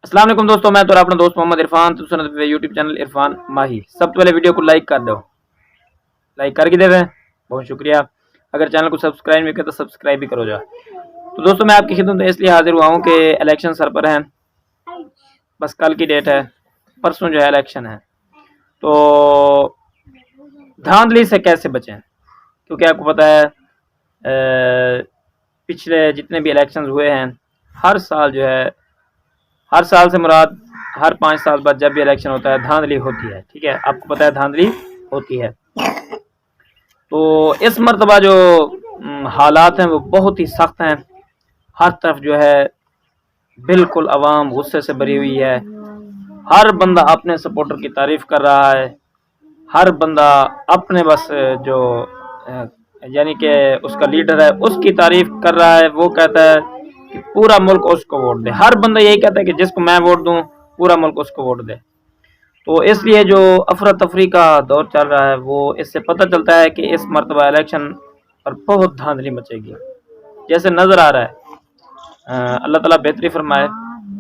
अस्सलाम वालेकुम दोस्तों, मैं तो अपना दोस्त मोहम्मद इरफान तो यूट्यूब चैनल इरफान माही। सब तो पहले वीडियो को लाइक कर दो, लाइक करके देवे, बहुत शुक्रिया। अगर चैनल को सब्सक्राइब नहीं किया तो सब्सक्राइब भी करो जा। तो दोस्तों मैं आपकी खिदमत में इसलिए हाजिर हुआ हूँ कि इलेक्शन सर पर हैं, बस कल की डेट है, परसों जो है इलेक्शन है। तो धांधली से कैसे बचें, क्योंकि आपको पता है पिछले जितने भी इलेक्शन हुए हैं, हर साल जो है, हर साल से मुराद हर 5 साल बाद जब भी इलेक्शन होता है धांधली होती है। ठीक है, आपको पता है धांधली होती है। तो इस मरतबा जो हालात हैं वो बहुत ही सख्त हैं। हर तरफ जो है बिल्कुल आवाम गुस्से से भरी हुई है। हर बंदा अपने सपोर्टर की तारीफ कर रहा है। हर बंदा अपने बस जो यानी कि उसका लीडर है उसकी तारीफ कर रहा है। वो कहता है कि पूरा मुल्क उसको वोट दे। हर बंदा यही कहता है कि जिसको मैं वोट दूं पूरा मुल्क उसको वोट दे। तो इसलिए जो अफरा तफरी का दौर चल रहा है वो इससे पता चलता है कि इस मरतबा इलेक्शन पर बहुत धांधली मचेगी, जैसे नज़र आ रहा है। अल्लाह ताला बेहतरी फरमाए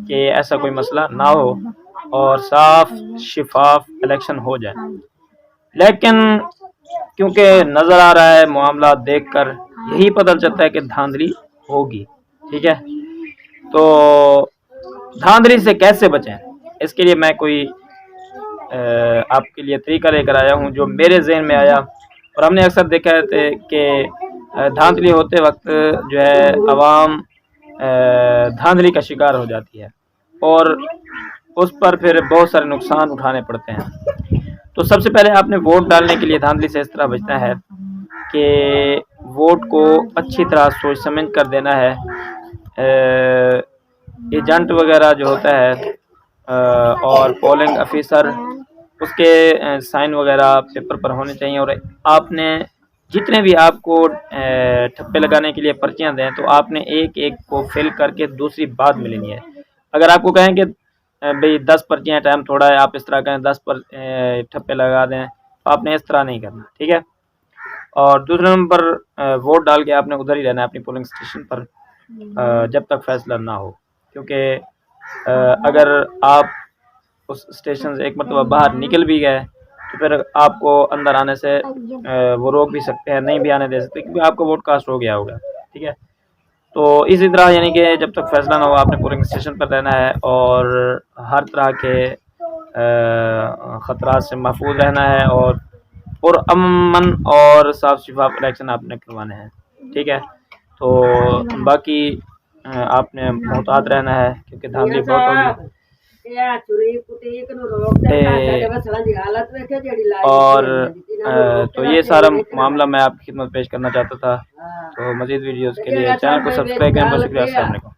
कि ऐसा कोई मसला ना हो और साफ शिफाफ इलेक्शन हो जाए। लेकिन क्योंकि नज़र आ रहा है, मामला देखकर यही पता चलता है कि धांधली होगी। ठीक है, तो धांधली से कैसे बचें, इसके लिए मैं कोई आपके लिए तरीका लेकर आया हूँ जो मेरे ज़हन में आया। और हमने अक्सर देखा है कि धांधली होते वक्त जो है आवाम धांधली का शिकार हो जाती है और उस पर फिर बहुत सारे नुकसान उठाने पड़ते हैं। तो सबसे पहले आपने वोट डालने के लिए धांधली से इस तरह बचना है कि वोट को अच्छी तरह सोच समझ कर देना है। एजेंट वगैरह जो होता है और पोलिंग ऑफिसर, उसके साइन वगैरह पेपर पर होने चाहिए। और आपने जितने भी आपको ठप्पे लगाने के लिए पर्चियां दें तो आपने एक एक को फिल करके दूसरी बाद में लेनी है। अगर आपको कहें कि भाई 10 पर्चियाँ, टाइम थोड़ा है, आप इस तरह कहें 10 पर ठप्पे लगा दें, तो आपने इस तरह नहीं करना। ठीक है, और दूसरे नंबर वोट डाल के आपने उधर ही रहना है अपनी पोलिंग स्टेशन पर जब तक फैसला ना हो। क्योंकि अगर आप उस स्टेशन से एक मरतबा बाहर निकल भी गए तो फिर आपको अंदर आने से वो रोक भी सकते हैं, नहीं भी आने दे सकते, क्योंकि आपका वोट कास्ट हो गया होगा। ठीक है, तो इसी तरह यानी कि जब तक फैसला ना हो आपने पोलिंग स्टेशन पर रहना है और हर तरह के ख़तरात से महफूज रहना है और अमन और साफ शफाफ इलेक्शन आपने करवाने हैं। ठीक है, तो बाकी आपने मोहतात रहना है क्योंकि धांधली बहुत होगी। और तो ये सारा मामला मैं आपकी खिदमत पेश करना चाहता था। तो मज़ीद वीडियोज़ के लिए चैनल को सब्सक्राइब करें। बहुत शुक्रिया। अस्सलाम वालेकुम।